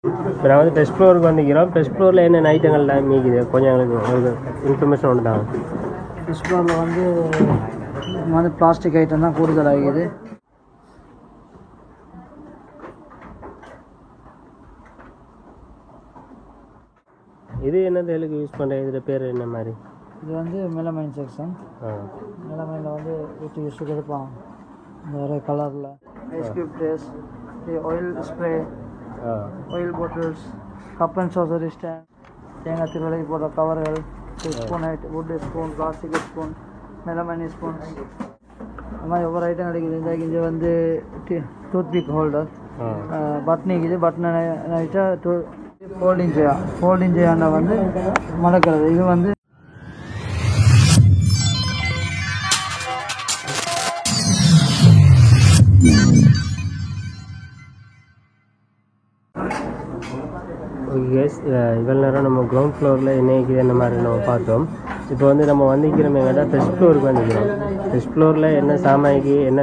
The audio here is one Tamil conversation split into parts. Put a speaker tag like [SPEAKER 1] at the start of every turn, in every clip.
[SPEAKER 1] இப்போ நான் வந்து ஃபர்ஸ்ட் ஃப்ளோருக்கு வந்துக்கிறோம். ஃபர்ஸ்ட் ஃப்ளோரில் என்னென்ன ஐட்டங்கள்லாம் மீக்குது கொஞ்சம் எங்களுக்கு இன்ஃபர்மேஷன் ஒன்று தாங்க.
[SPEAKER 2] ஃபர்ஸ்ட் ஃப்ளோரில் வந்து பிளாஸ்டிக் ஐட்டம் தான் கூடுதல் ஆகிது.
[SPEAKER 1] இது என்னது எதுக்கு யூஸ் பண்ணுறேன்? இதில் பேர் என்ன மாதிரி?
[SPEAKER 2] இது வந்து மெலமைன் செக்ஷன். மெலமைனில் வந்து வீட்டு யூஸ் எடுப்பாங்க இந்த ஒரு கலரில். Ice cube trays, oil spray, oil bottles, cup and saucer stand, தேங்காய் திருவிலை போடுற கவர்கள், spoon item, wood spoon, plastic spoon, melamine spoon, அந்த மாதிரி ஒவ்வொரு ஐட்டம் கிடைக்குது. இங்கே வந்து டூத் பிக் ஹோல்டர், பட்டன் இருக்குது. பட்டன் நைட்டா ஃபோல்டிங் செய்யாண்ட வந்து மடக்கிறது. இது வந்து
[SPEAKER 1] ஓகே கேஸ், இவ்வளோ நேரம் நம்ம கிரவுண்ட் ஃப்ளோரில் என்னைக்கு என்ன மாதிரி நம்ம பார்த்தோம். இப்போ வந்து நம்ம வந்திக்கிறோமே கேட்டால் ஃபர்ஸ்ட் ஃப்ளோருக்கு வந்துக்கிறோம். ஃபர்ஸ்ட் ஃப்ளோரில் என்ன சாமாய்க்கு என்ன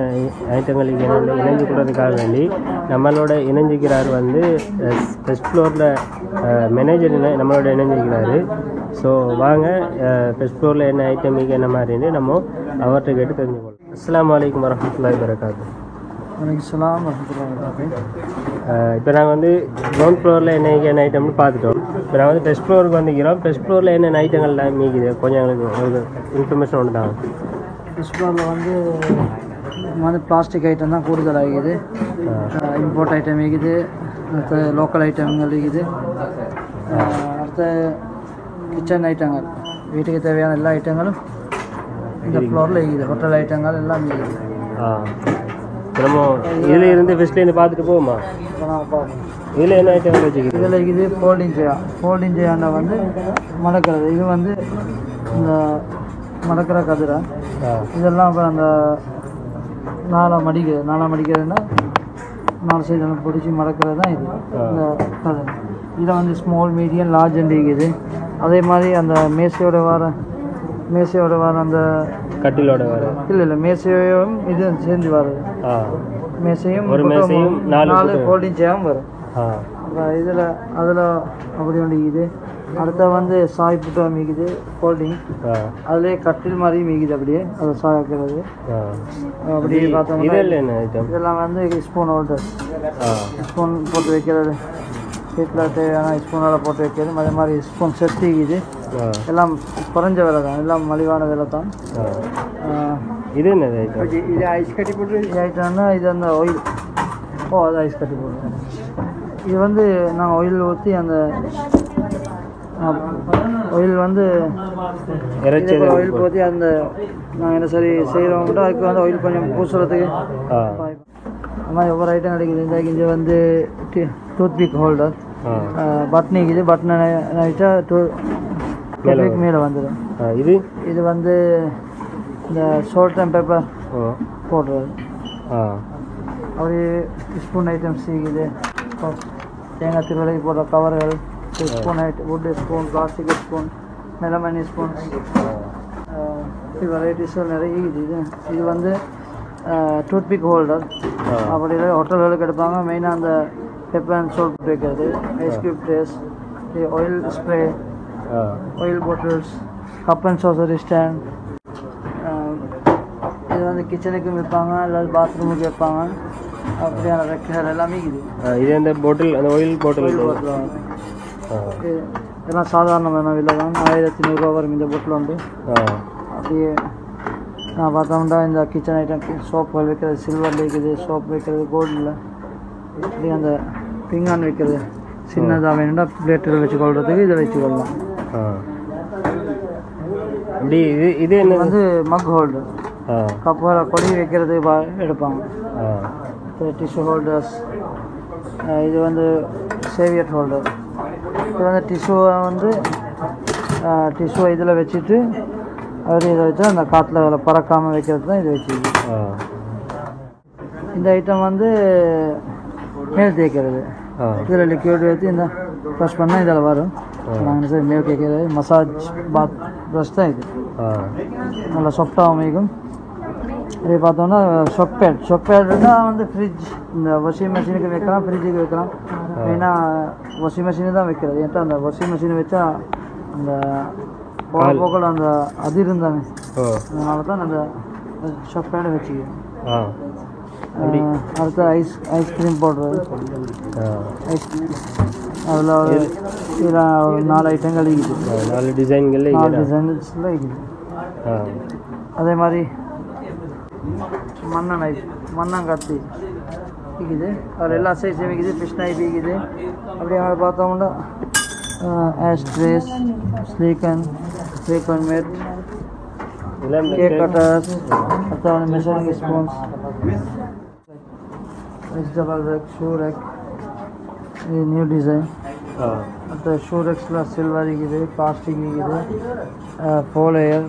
[SPEAKER 1] ஐட்டங்களுக்கு என்ன இணைஞ்சு கொடுறதுக்காக வேண்டி நம்மளோட இணைஞ்சிக்கிறார் வந்து ஃபர்ஸ்ட் ஃப்ளோரில் மேனேஜர் நம்மளோட இணைஞ்சிக்கிறாரு. ஸோ வாங்க ஃபர்ஸ்ட் ஃப்ளோரில் என்ன ஐட்டமுக்கு என்ன மாதிரின்னு நம்ம அவர்கிட்ட கேட்டு தெரிஞ்சுக்கணும். அஸ்ஸலாமு அலைக்கும் வரஹ்மத்துல்லாஹி வபரகாத்துஹு.
[SPEAKER 2] வலைக்கம் வரஹ்மத்துல்லாஹி வபரகாத்துஹு.
[SPEAKER 1] இப்போ நாங்கள் வந்து கிரவுண்ட் ஃப்ளோரில் என்ன ஐட்டம்னு பார்த்துட்டோம். இப்போ நான் வந்து ஃபர்ஸ்ட் ஃப்ளோருக்கு வந்துக்கிறோம். ஃபர்ஸ்ட் ஃப்ளோரில் என்னென்ன ஐட்டங்கள்லாம் மீக்குது கொஞ்சம் எங்களுக்கு இன்ஃபர்மேஷன் ஒன்று தாங்க.
[SPEAKER 2] ஃபர்ஸ்ட் ஃப்ளோரில் வந்து பிளாஸ்டிக் ஐட்டம் தான் கூடுதல் ஆகிது. இம்போர்ட் ஐட்டம் இருக்குது, அடுத்த லோக்கல் ஐட்டங்கள் இருக்குது, அடுத்த கிச்சன் ஐட்டங்கள், வீட்டுக்கு தேவையான எல்லா ஐட்டங்களும் இந்த ஃப்ளோரில் இருக்குது. ஹோட்டல் ஐட்டங்கள் எல்லாம் இருக்குது.
[SPEAKER 1] நம்ம இதில் இருந்து ஃபர்ஸ்ட்லேருந்து பார்த்துட்டு போவோமா? இதில் என்ன ஐட்டம் வச்சுக்கிது?
[SPEAKER 2] இதில் இருக்குது ஃபோல்டிங் செய்யாண்ட வந்து மடக்கிறது. இது வந்து இந்த மடக்கிற கதிரை. இதெல்லாம் இப்போ அந்த நாலாக மடிக்கிறதுனா 4 சைடு பிடிச்சி மடக்கிறது தான் இது இந்த கதிரை. இதில் வந்து ஸ்மால், மீடியம், லார்ஜ் இருக்குது. அதே மாதிரி அந்த மேசையோட வர அந்த
[SPEAKER 1] கட்டிலோட வர
[SPEAKER 2] இல்லை மேசையும் இது சேர்ந்து வருது. மேசையும்
[SPEAKER 1] ஒரு மேசையும் 4
[SPEAKER 2] ஃபோல்டிங் செய்யாமல் வரும். அப்போ அதில் அப்படி ஒன்று இருக்குது. அடுத்த வந்து சாய் புட்டா மீக்குது ஃபோல்டிங். அதுலேயே கட்டில் மாதிரி மீக்குது. அப்படியே அதை சாய் வைக்கிறது. அப்படியே பார்த்தோம்னா இதெல்லாம் வந்து ஸ்பூன் ஹோல்டர், ஸ்பூன் போட்டு வைக்கிறது, வீட்டில் தேவையான ஸ்பூனால் போட்டு வைக்கிறது. அதே மாதிரி ஸ்பூன் செட்டிக்குது. எல்லாம் குறைஞ்ச விலை தான், எல்லாம் மலிவான விலை தான்.
[SPEAKER 1] இது என்னது ஐட்டம்?
[SPEAKER 2] இது ஐஸ் கட்டி போட்டு இது ஐட்டம்னா இது அந்த ஆயில். அது ஐஸ் கட்டி போட்டு இது வந்து நாங்கள் ஆயில் ஊற்றி அந்த ஆயில் வந்து ஆயில் ஊற்றி அந்த நாங்கள் என்ன சரி செய்கிறவங்கள்ட்ட அதுக்கு வந்து ஆயில் கொஞ்சம் பூசுறதுக்கு அந்த மாதிரி ஒவ்வொரு ஐட்டம் கிடைக்குது. இங்கே வந்து டூத் பிக் ஹோல்டர், பட்டன் இருக்குது. பட்டன் நைட்டா மேலே வந்துடும். இது வந்து இந்த சால்ட் அண்ட் பெப்பர் போடுறது. அப்படியே ஸ்பூன் ஐட்டம்ஸ் இருக்குது. தேங்காய் திருவிலை போடுற கவர்கள், spoon item, wood spoon, plastic spoon, melamine spoon, varieties நிறைய இருக்குது. இது வந்து டூத் பிக் ஹோல்டர். அப்படி ஹோட்டல்களுக்கு எடுப்பாங்க. மெயினாக அந்த பெப்பர் அண்ட் சால்ட் போட்டு வைக்கிறது. Ice cube trays, oil spray, oil bottles, cup and saucer stand. இது வந்து கிச்சனுக்கும் வைப்பாங்க, அல்லது பாத்ரூமுக்கு வைப்பாங்க. அப்படியான ரெக்கர் எல்லாமே இருக்குது.
[SPEAKER 1] இது அந்த பாட்டில், அந்த ஆயில் பாட்டில்
[SPEAKER 2] இதெல்லாம் சாதாரணமான விலை தான். 1100 வரும் இந்த பாட்டில் வந்து. அப்படியே நான் பார்த்தோம்னா இந்த கிச்சன் ஐட்டம் சோப்புகள் வைக்கிறது, சில்வரில் இருக்குது. சோப் வைக்கிறது கோல்டில். அப்படியே அந்த பிங்கான் வைக்கிறது சின்னதாக வேணும்னா பிளேட்டில் வச்சுக்கொள்றதுக்கு இதை வச்சுக்கொள்ளலாம்.
[SPEAKER 1] இது என்ன
[SPEAKER 2] வந்து மக் ஹோல்டர், கப்போட கொடி வைக்கிறது எடுப்பாங்க. Tissue holders. இது வந்து சேவியட் ஹோல்டர். இது வந்து டிஷ்யூவை இதில் வச்சுட்டு அப்படி இதை வச்சா அந்த காற்றுல பறக்காமல் வைக்கிறது தான் இது வச்சுருக்கு. இந்த ஐட்டம் வந்து மேல் தேய்க்கிறது. இதில் லிக்விட் ஊற்றி இந்த ப்ரஷ் பண்ணால் இதில் வரும். நாங்கள் சரி மேல் கேட்குறது மசாஜ் பாத் ப்ரஷ் தான் இது. நல்லா சாஃப்டாக அமைக்கும். இதே பார்த்தோம்னா ஷொக் பேட்னா வந்து ஃப்ரிட்ஜ், இந்த வாஷிங் மிஷினுக்கு வைக்கலாம், ஃப்ரிட்ஜுக்கு வைக்கலாம். மெயினாக வாஷிங் மிஷினு தான் வைக்கிறது. ஏன்ட்டா அந்த வாஷிங் மிஷின் வச்சா அந்த போக போக்கில் அந்த அது இருந்தாங்க, அதனால தான் அந்த ஷாப்பான வச்சுக்கிறேன். அடுத்து ஐஸ்கிரீம் போடுறது. அதில் ஒரு 4 ஐட்டங்கள் இருக்குது,
[SPEAKER 1] 4 டிசைன்கள்,
[SPEAKER 2] 4 டிசைன்ஸில் இருக்குது. அதே மாதிரி மண்ணங்கத்தி இருக்குது, அதில் எல்லா சைஸும் இருக்குது. ஃபிஷ் நைஃப் இருக்குது. அப்படி அவங்க பார்த்தோம்னா ஆஷ்ட்ரேஸ், ஸ்லீக்கன் மேட், கேக் கட்டர்ஸ், அடுத்த மெஷரிங் ஸ்பூன்ஸ், வெஜிடபிள் ரெக், ஷூ ரெக், இது நியூ டிசைன். அடுத்த ஷூ ரெக்ஸில் சில்வர் இருக்குது, பிளாஸ்டிக் இருக்குது, 4 லேயர்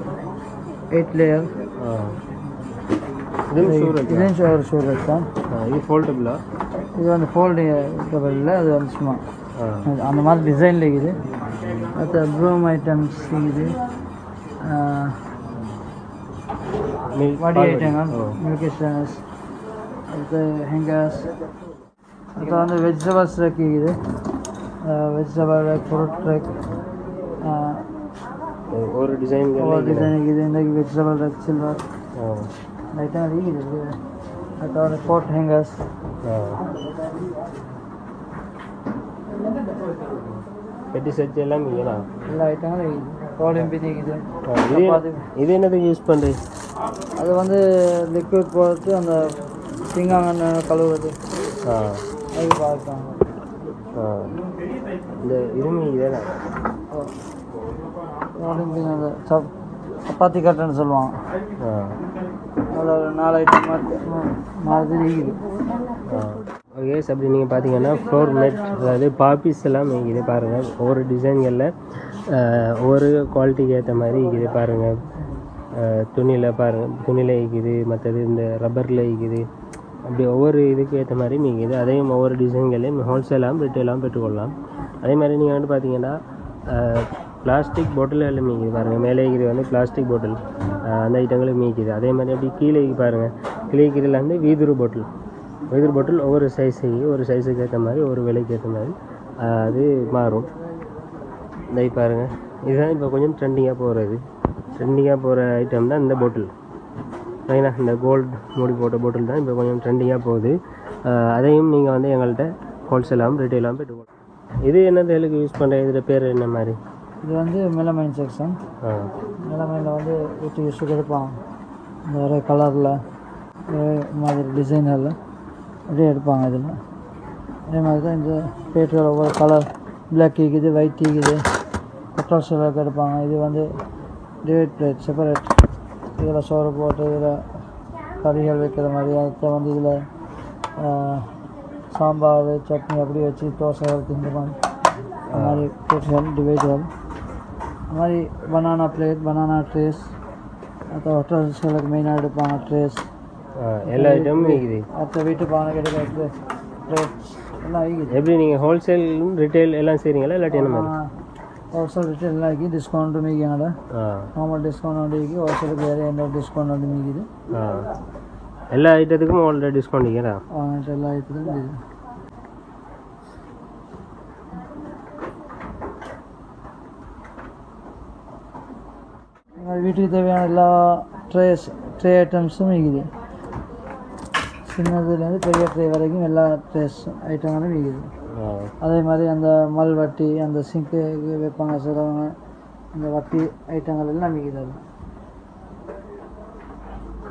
[SPEAKER 2] 8 லேயர். இதையும் ஒரு ஷூ ரெக் தான்.
[SPEAKER 1] இது ஃபோல்டபுளா?
[SPEAKER 2] இது வந்து ஃபோல்டபுள் இல்லை, அது வந்து சும்மா அந்த மாதிரி டிசைனில் இருக்குது. அடுத்த ப்ரூம் ஐட்டம்ஸ் இருக்குது, வடி ஐட்டங்கள், மில்கி ஸ்டேனர்ஸ், அடுத்து ஹேங்கர்ஸ். அடுத்து வந்து வெஜிடபிள்ஸ் ரெக் இருக்குது, வெஜிடபிள் ரெக், ஃப்ரூட் ரெக்,
[SPEAKER 1] ஒரு டிசைன்
[SPEAKER 2] இருக்குது. இன்றைக்கு வெஜிடபிள் ரெக் சில்வர் ஐட்டம் இருக்குது. அடுத்து வந்து கோட் ஹேங்கர்ஸ்,
[SPEAKER 1] பெட்டி செட் எல்லாம் இல்லையா?
[SPEAKER 2] எல்லா ஐட்டங்களும் இருக்குது. கோலியம் பிடி இருக்குது.
[SPEAKER 1] இது என்னதுக்கு யூஸ் பண்ணுறீங்க?
[SPEAKER 2] அது வந்து லிக்விட் போட்டு அந்த சிங்காங்கன்னு கழுவுறது, அது பார்ப்பாங்க.
[SPEAKER 1] இந்த இருமி இதெல்லாம்
[SPEAKER 2] அந்த சப்பாத்தி கட்டுன்னு சொல்லுவாங்க. அதில் ஒரு 4 ஐட்டம் மாதிரி இருக்குது.
[SPEAKER 1] ஓகே, அப்படி நீங்கள் பார்த்தீங்கன்னா ஃப்ளோர் மேட், அதாவது பாப்பீஸ் எல்லாம் இருக்குது பாருங்கள். ஒவ்வொரு டிசைன்களில் ஒவ்வொரு குவாலிட்டிக்கு ஏற்ற மாதிரி இருக்குது பாருங்கள். துணியில் பாருங்கள், துணியில் இருக்குது, மற்றது இந்த ரப்பரில் இருக்குது. அப்படி ஒவ்வொரு இதுக்கு ஏற்ற மாதிரி இருக்குது. அதையும் ஒவ்வொரு டிசைன்களையும் ஹோல்சேலாகவும் ரிட்டெயிலாகவும் பெற்றுக்கொள்ளலாம். அதே மாதிரி நீங்கள் வந்து பார்த்தீங்கன்னா பிளாஸ்டிக் பாட்டில் எல்லாம் மீக்குது பாருங்கள். மேலே இருக்குது வந்து பிளாஸ்டிக் பாட்டில், அந்த ஐட்டங்களும் மீக்குது. அதே மாதிரி அப்படி கீழே பாருங்கள், கீழே கீழே வந்து வீதுரு பாட்டில் ஒவ்வொரு சைஸுக்கு ஏற்ற மாதிரி, ஒவ்வொரு விலைக்கு ஏற்ற மாதிரி அது மாறும். இந்த பாருங்கள், இதுதான் இப்போ கொஞ்சம் ட்ரெண்டிங்காக போகிற ஐட்டம் தான் இந்த பாட்டில். சரிங்களா? இந்த கோல்டு மூடி போட்ட பாட்டில் தான் இப்போ கொஞ்சம் ட்ரெண்டிங்காக போகுது. அதையும் நீங்கள் வந்து எங்கள்கிட்ட ஹோல்சேலாகவும் ரிட்டெயிலாகவும் பெற்றுக்கொள்ளலாம். இது என்னது எதுக்கு யூஸ் பண்ணுற, இதில் பேர் என்ன மாதிரி?
[SPEAKER 2] இது வந்து மெலமைன் செக்ஷன். மெலமைனில் வந்து வீட்டு யூஸுக்கு எடுப்பாங்க. இந்த ஒரு கலரில் மாதிரி டிசைனரில் அப்படியே எடுப்பாங்க. இதில் அதே மாதிரி தான் இந்த பேட்டில் ஒவ்வொரு கலர், பிளாக் இருக்குது, ஒயிட் இருக்குது, பெட்ரோல் சில்வருக்கு எடுப்பாங்க. இது வந்து டிவைட் பிளேட் செப்பரேட். இதில் சோறு போட்டு இதில் கறிகள் வைக்கிற மாதிரி. அடுத்த வந்து இதில் சாம்பார், சட்னி அப்படி வச்சு தோசைகள் தின்ற மாதிரி அந்த மாதிரி பிளேட்டுகள், டிவைடுகள். அது மாதிரி பனானா பிளேட், பனானா ட்ரேஸ், அடுத்த ஹோட்டல்ஸ்களுக்கு மெயினாக எடுப்பாங்க ட்ரேஸ்.
[SPEAKER 1] எல்லா ஐட்டமும் இருக்குது.
[SPEAKER 2] அடுத்த வீட்டு பானை கிடைக்கிற ட்ரேஸ் எல்லாம் இருக்குது.
[SPEAKER 1] எப்படி நீங்கள் ஹோல்சேலும் ரிட்டெயில் எல்லாம் செய்கிறீங்களா, இல்லாட்டி என்ன மாதிரி?
[SPEAKER 2] ஹோல்சேல் ரிட்டெயில் எல்லாம் இருக்குது. டிஸ்கவுண்ட்டு மீக்கிங்கள நார்மல் டிஸ்கவுண்ட் வந்து இருக்குது. ஹோல்சேலுக்கு வேறு எந்த டிஸ்கவுண்ட் வந்து மீக்குது.
[SPEAKER 1] எல்லா ஐட்டத்துக்கும் ஆல்ரெடி டிஸ்கவுண்ட் இருக்கிறா?
[SPEAKER 2] எல்லா ஐட்டத்துக்கும் இருக்குது. வீட்டுக்கு தேவையான எல்லா ட்ரே ஐட்டம்ஸும் இருக்குது. சின்னதுலேருந்து பெரிய ட்ரே வரைக்கும் எல்லா ட்ரேஸ் ஐட்டங்களும் இருக்குது. அதே மாதிரி அந்த மல்வட்டி, அந்த சிங்க்கு வைப்பாங்க சிலவங்க, அந்த வட்டி ஐட்டங்கள் எல்லாம் இருக்குது.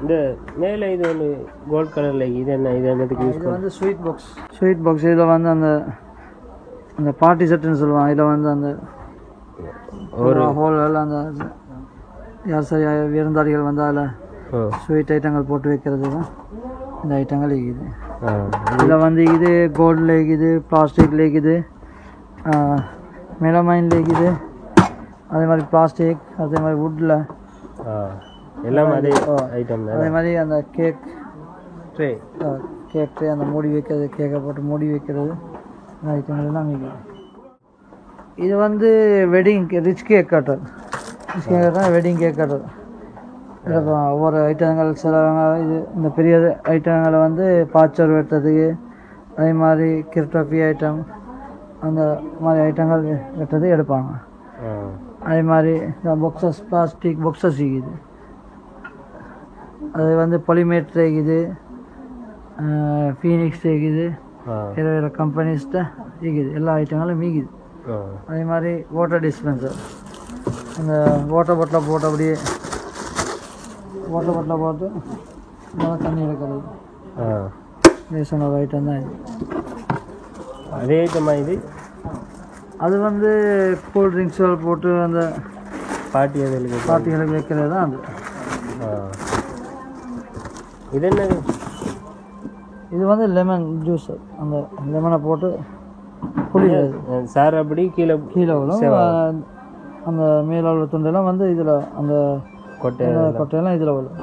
[SPEAKER 1] இந்த மேலே இது ஒன்று கோல்ட் கலரில் இது என்னதுக்கு யூஸ்?
[SPEAKER 2] இது வந்து ஸ்வீட் பாக்ஸ். இதில் வந்து அந்த பார்ட்டி செட்டுன்னு சொல்லுவாங்க. இதில் வந்து அந்த ஒரு ஹோல்கள், அந்த யார் சரியா விருந்தாளிகள் வந்து அதில் ஸ்வீட் ஐட்டங்கள் போட்டு வைக்கிறது தான் இந்த ஐட்டங்கள் இருக்குது. இதில் வந்து இது கோல்டில் இருக்குது, பிளாஸ்டிக்கில் இருக்குது, மெலமைனில் இருக்குது, அதே மாதிரி பிளாஸ்டிக், அதே மாதிரி வுட்டில்
[SPEAKER 1] எல்லாம் அதே ஐட்டம்.
[SPEAKER 2] அதே மாதிரி அந்த கேக் ட்ரே, அந்த மூடி வைக்கிறது, கேக்கை போட்டு மூடி வைக்கிறது, அந்த ஐட்டங்கள் எல்லாம் இருக்குது. இது வந்து wedding rich cake cutter. Wedding cake cutter. ஒவ்வொரு ஐட்டங்கள் சிலவங்க இது இந்த பெரிய ஐட்டங்களை வந்து பாச்சர் வெட்டுறதுக்கு, அதே மாதிரி கிரிட்டோஃபி ஐட்டம், அந்த மாதிரி ஐட்டங்கள் வெட்டது எடுப்பாங்க. அதே மாதிரி இந்த பாக்ஸஸ் பிளாஸ்டிக் பாக்ஸஸ் இருக்குது, அது வந்து பொலிமேட் இருக்குது, ஃபீனிக்ஸ் இருக்குது, வேறு வேறு கம்பெனிஸ்ட்ட இருக்குது, எல்லா ஐட்டங்களும் மீக்குது. அதே மாதிரி வாட்டர் டிஸ்பென்சர், அந்த வாட்டர் பாட்டில் போட்டு அப்படியே வாட்டர் பாட்டில் போட்டு நல்லா தண்ணி எடுக்கிறது, ரேஷன் ஒரு ஐட்டம் தான் இது.
[SPEAKER 1] அதே ஐட்டமாக இது
[SPEAKER 2] அது வந்து கூல் ட்ரிங்க்ஸ்கள் போட்டு அந்த பார்ட்டிகளுக்கு வைக்கிறது தான் அது.
[SPEAKER 1] இது என்னது?
[SPEAKER 2] இது வந்து லெமன் ஜூஸ், அந்த லெமனை போட்டு குடிக்கிறது.
[SPEAKER 1] சார் அப்படி கீழே
[SPEAKER 2] விழும், அந்த மேலே உள்ள துண்டெல்லாம் வந்து இதில் அந்த கொட்டையெல்லாம் இதில் விழும்.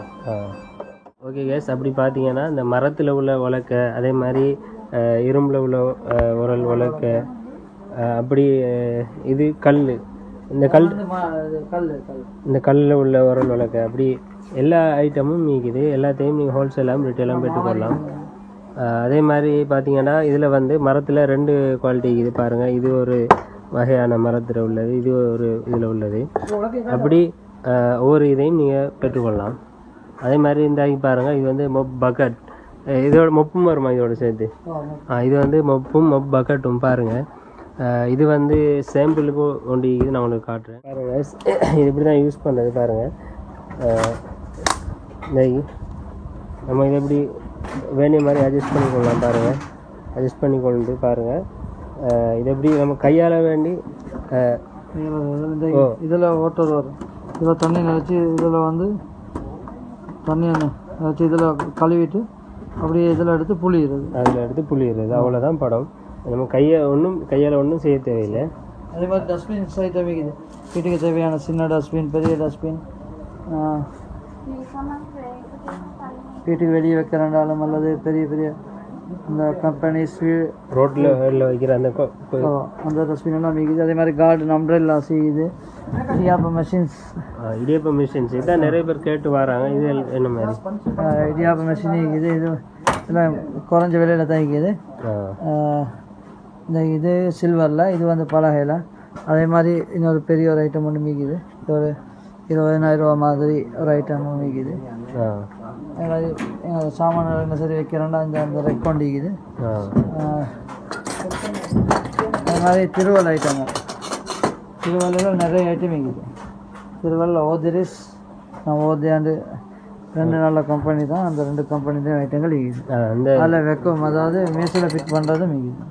[SPEAKER 1] ஓகே கேஸ், அப்படி பார்த்தீங்கன்னா இந்த மரத்தில் உள்ள உலக்கை, அதே மாதிரி இரும்பில் உள்ள உரல் உலக்கை, அப்படி இது கல், இந்த கல்லில் உள்ள உரல் உலக்கை, அப்படி எல்லா ஐட்டமும் மீக்குது. எல்லாத்தையும் நீங்கள் ஹோல்சேலாகவும் ரிட்டெயிலாகவும் பெற்றுக்கொள்ளலாம். அதே மாதிரி பார்த்தீங்கன்னா இதில் வந்து மரத்தில் 2 குவாலிட்டி இது பாருங்கள். இது ஒரு வகையான மரத்தில் உள்ளது, இது ஒரு இதில் உள்ளது. அப்படி ஒவ்வொரு இதையும் நீங்கள் பெற்றுக்கொள்ளலாம். அதே மாதிரி இந்த பாருங்கள், இது வந்து மொப் பக்கெட், இதோட மொப்பும் வருமா இதோட சேர்த்து? இது வந்து மொப்பும் பக்கெட்டும் பாருங்கள். இது வந்து சாம்பிளுக்கு ஒண்டி இது நான் உங்களுக்கு காட்டுறேன் பாருங்கள். இது இப்படி தான் யூஸ் பண்ணுறது பாருங்கள். நம்ம இதை எப்படி வேண்டிய மாதிரி அட்ஜஸ்ட் பண்ணிக்கொள்ளலாம் பாருங்கள். அட்ஜஸ்ட் பண்ணிக்கொண்டு பாருங்கள், இது எப்படி நம்ம கையால் வேண்டி
[SPEAKER 2] இதில் ஓட்டர் வரும், இதில் தண்ணி நினச்சி இதில் வந்து தண்ணி நினச்சி இதில் கழுவிட்டு அப்படியே இதில் எடுத்து புளியிறது, அவ்வளோதான் படம். நம்ம கையால் ஒன்றும் செய்ய தேவையில்லை. அதே மாதிரி டஸ்ட்பின் ஐட்டம் இருக்குது. வீட்டுக்கு தேவையான சின்ன டஸ்ட்பின், பெரிய டஸ்ட்பின், வீட்டுக்கு வெளியே வைக்கிறனாலும் அல்லது பெரிய பெரிய அந்த கம்பெனிஸ் ரோட்டில் வைக்கிற அந்த டஸ்ட்பின் எல்லாம் இருக்குது. அதே மாதிரி கார்டன் அம்ப்ரெல்லா செய்யுது. இடியாப்பம் மிஷின்ஸ் இதான் நிறைய பேர் கேட்டு வராங்க. இது என்ன மாதிரி இடியாப்பம் மிஷின் இருக்குது. இது எல்லாம் குறைஞ்ச விலையில் தான் இருக்குது. இது சில்வரில், இது வந்து பலகையில். அதே மாதிரி இன்னொரு பெரிய ஒரு ஐட்டம் ஒன்று மீக்குது. இது ஒரு 20,000 ரூபா மாதிரி ஒரு ஐட்டம் மீக்குது. சாமான என்ன சரி வைக்கிறோன்னா அந்த ரெக்கொண்டிக்குது. அது மாதிரி திருவள்ள ஐட்டங்கள், திருவள்ளில் நிறைய ஐட்டம் இருக்குது. திருவள்ள ஓதிரிஸ், ஓதியாண்டு 2 நல்ல கம்பெனி தான். அந்த 2 கம்பெனி தான் ஐட்டங்கள் இருக்குது. அதில் வெக்கம், அதாவது மேசையில் ஃபிட் பண்ணுறதும் இருக்குது.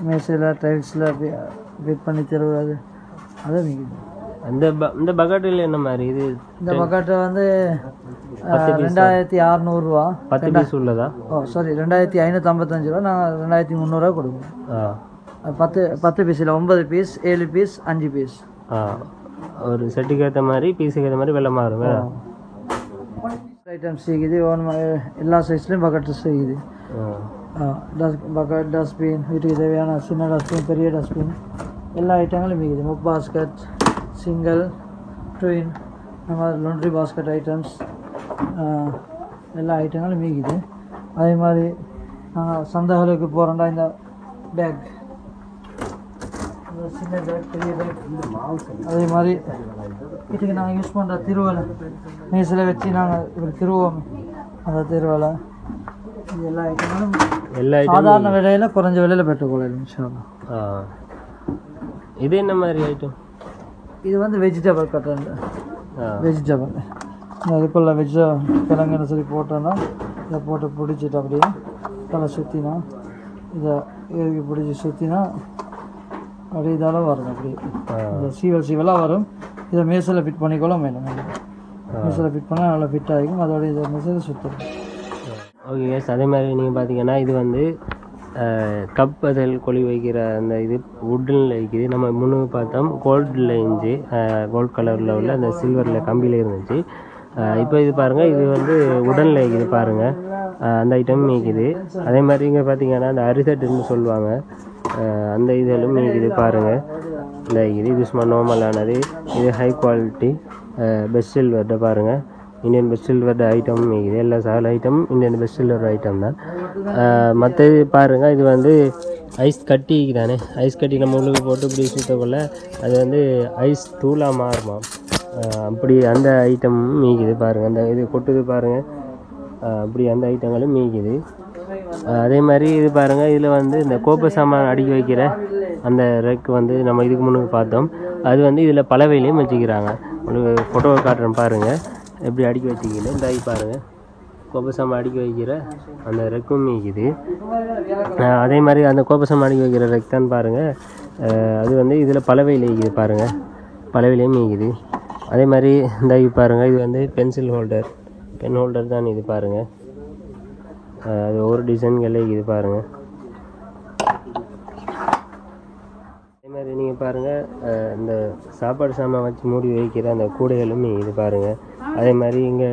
[SPEAKER 2] மேசையில் டைல்ஸில் ஃபிட் பண்ணி தருவது அது இருக்குது.
[SPEAKER 1] இந்த பக்கெட்டில் என்ன மாதிரி இது?
[SPEAKER 2] இந்த பக்கெட்டு வந்து 2,600 ரூபா
[SPEAKER 1] 10 பீஸ் உள்ளதா?
[SPEAKER 2] 2,555 ரூபா. நாங்கள் 2,300 கொடுப்போம். 10 பீஸில் 9 பீஸ், 7 பீஸ், 5 பீஸ்.
[SPEAKER 1] ஒரு செட்டுக்கு ஏற்ற மாதிரி பீஸுக்கு ஏற்ற மாதிரி விலை மாறும்.
[SPEAKER 2] ஐட்டம்ஸ் இருக்குது, எல்லா சைஸ்லேயும் பக்கெட்டு செய்யுது. பக்கெட், டஸ்ட்பின், வீட்டுக்கு தேவையான சின்ன டஸ்ட்பின், பெரிய டஸ்ட்பின், எல்லா ஐட்டங்களும் இருக்குது. மொப் பாஸ்கெட், சிங்கிள், ட்வின், இந்த மாதிரி லாண்ட்ரி பாஸ்கெட் ஐட்டம்ஸ், எல்லா ஐட்டங்களும் மீக்குது. அதே மாதிரி நாங்கள் சந்தைகளுக்கு போகிறோம்டா இந்த பேக், சின்ன பேக், பெரிய பேக், அதே மாதிரி வீட்டுக்கு நாங்கள் யூஸ் பண்ணுற திருவலை, மேசில் வச்சு நாங்கள் இப்படி திருவோம், அந்த திருவலை, இது எல்லா ஐட்டங்களும் சாதாரண விலையில் குறைஞ்ச விலையில் பெற்றுக்கொள்ளலாம் இன்ஷாஅல்லாஹ்.
[SPEAKER 1] இது என்ன மாதிரி ஐட்டம்?
[SPEAKER 2] இது வந்து வெஜிடபிள் கட்டர், வெஜிடபிள் அதுக்குள்ள கிழங்குன்னு சொல்லி போட்டோன்னா இதை போட்டு பிடிச்சிட்டு அப்படியே தலை சுற்றினா இதை இறுக்கி பிடிச்சி சுற்றினா அப்படியே இதால் வரும். அப்படியே இந்த சீவலாக வரும். இதை மேசில் ஃபிட் பண்ணிக்கொள்ள வேணும். மேசில் ஃபிட் பண்ணால் நல்லா ஃபிட் ஆகிக்கும். அதோட இதை மேசில் சுற்றுறோம்.
[SPEAKER 1] ஓகே எஸ், அதே மாதிரி நீங்கள் பார்த்தீங்கன்னா இது வந்து கப் அதில் கொழி வைக்கிற அந்த இது வுட்டில் இருக்குது. நம்ம முன்னு பார்த்தோம் கோல்டில் இருந்துச்சு, கோல்ட் கலரில் உள்ள அந்த சில்வரில் கம்பியில் இருந்துச்சு. இப்போ இது பாருங்கள், இது வந்து உடனில் இருக்குது பாருங்கள், அந்த ஐட்டம் மீக்குது. அதே மாதிரி இங்கே பார்த்தீங்கன்னா அந்த அரிசட்டுன்னு சொல்லுவாங்க, அந்த இதெல்லாம் மீக்குது பாருங்கள். இந்த இது சும்மா நார்மலானது, இது ஹை குவாலிட்டி பெஸ்ட் சில்வர்ட பாருங்கள். இந்தியன் பெஸ்ட் சில்வர் ஐட்டம் மீக்குது. எல்லா சால் item Indian best silver item தான். மற்றது பாருங்கள், இது வந்து ஐஸ் கட்டி தானே, ஐஸ் கட்டி நம்ம உள்ளுக்கு போட்டு இப்படி சுற்றக்குள்ள அது வந்து ஐஸ் தூளாக மாறுமா. அப்படி அந்த ஐட்டமும் மீக்குது பாருங்கள். அந்த இது கொட்டுது பாருங்கள், அப்படி அந்த ஐட்டங்களும் மீக்குது. அதே மாதிரி இது பாருங்கள், இதில் வந்து இந்த கோப்பை சாமான் அடுக்கி வைக்கிற அந்த ரெக் வந்து நம்ம இதுக்கு முன்னுக்கு பார்த்தோம். அது வந்து இதில் பலவையிலையும் வச்சுக்கிறாங்க. உங்களுக்கு ஃபோட்டோவை காட்டுறேன் பாருங்கள், எப்படி அடுக்கி வச்சுக்கல. இந்த ஐ பாருங்கள், கோப்பை சாமான் அடுக்கி வைக்கிற அந்த ரெக்கும் மீக்குது. அதே மாதிரி அந்த கோப்பை சாமான் அடுக்கி வைக்கிற ரெக் தான் பாருங்கள், அது வந்து இதில் பலவையில் இருக்குது பாருங்கள், பலவையிலையும் மீக்குது. அதே மாதிரி இந்த ஐ பாருங்கள், இது வந்து பென்சில் ஹோல்டர், பென் ஹோல்டர் தான் இது பாருங்கள். அது ஒரு டிசைன்களே இது பாருங்கள். அதே மாதிரி நீங்கள் பாருங்கள், இந்த சாப்பாடு சாமான் வச்சு மூடி வைக்கிற அந்த கூடைகளும் இது பாருங்கள். அதே மாதிரி இங்கே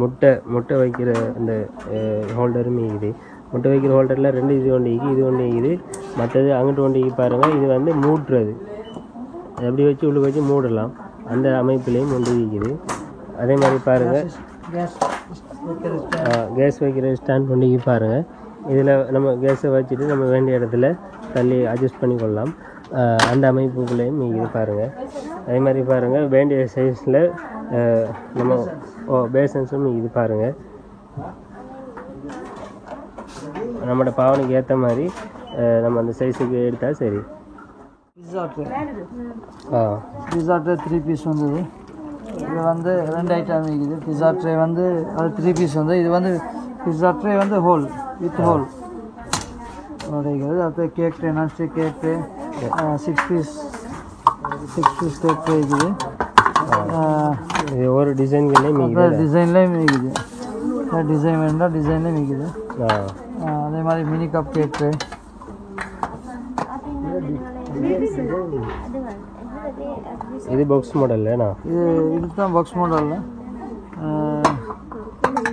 [SPEAKER 1] முட்டை வைக்கிற அந்த ஹோல்டரும் இது. முட்டை வைக்கிற ஹோல்டரில் 2 இது ஒன்று இது மற்றது அங்கிட்டு ஒன்று பாருங்கள். இது வந்து மூட்டுறது, எப்படி வச்சு உள்ளே வச்சு மூடலாம், அந்த அமைப்புலேயும் ஒன்று இருக்குது. அதே மாதிரி பாருங்கள், கேஸ் வைக்கிற ஸ்டாண்ட் பண்ணி பாருங்கள். இதில் நம்ம கேஸை வச்சுட்டு நம்ம வேண்டிய இடத்துல தள்ளி அட்ஜஸ்ட் பண்ணிக்கொள்ளலாம், அந்த அமைப்புக்குள்ளேயும் இது பாருங்கள். அதே மாதிரி பாருங்கள், வேண்டிய சைஸில் நம்ம பேசன்ஸும் இது பாருங்கள். நம்மளோட பாவனைக்கு ஏற்ற மாதிரி நம்ம அந்த சைஸுக்கு எடுத்தால் சரி.
[SPEAKER 2] பிஸா ட்ரே 3 பீஸ் வந்தது. இது வந்து 2 ஐட்டம் இருக்குது. பிஸா ட்ரே வந்து அது 3 பீஸ் வந்து, இது வந்து பிஸா ட்ரே வந்து ஹோல் வித் ஹோல் கிடைக்கிறது. அடுத்து cake tray, nonstick cake tray 6 piece cake tray இருக்குது.
[SPEAKER 1] இது ஒரு டிசைன்லேயும்
[SPEAKER 2] இருக்குது, டிசைன் வேணும்னா டிசைன்லேயும் இருக்குது. அதே மாதிரி மினி கப் கேக் ட்ரே.
[SPEAKER 1] இது பாக்ஸ் மாடல்னா,
[SPEAKER 2] இதுதான் பாக்ஸ் மாடலில்.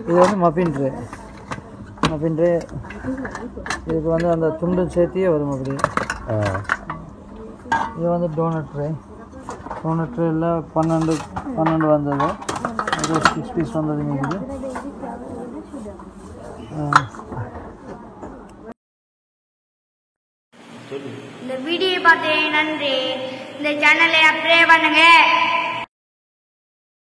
[SPEAKER 2] இது வந்து மஃபின் ட்ரே. இதுக்கு வந்து அந்த துண்டு சேர்த்தியே வரும் அப்படி. இது வந்து டோனட் ட்ரேயில் 12 வந்தது. அது 6 பீஸ் வந்தது இருக்குது.
[SPEAKER 3] இந்த வீடியோ பார்த்து நன்றி. இந்த சேனலை சப்ஸ்கிரைப் பண்ணுங்க.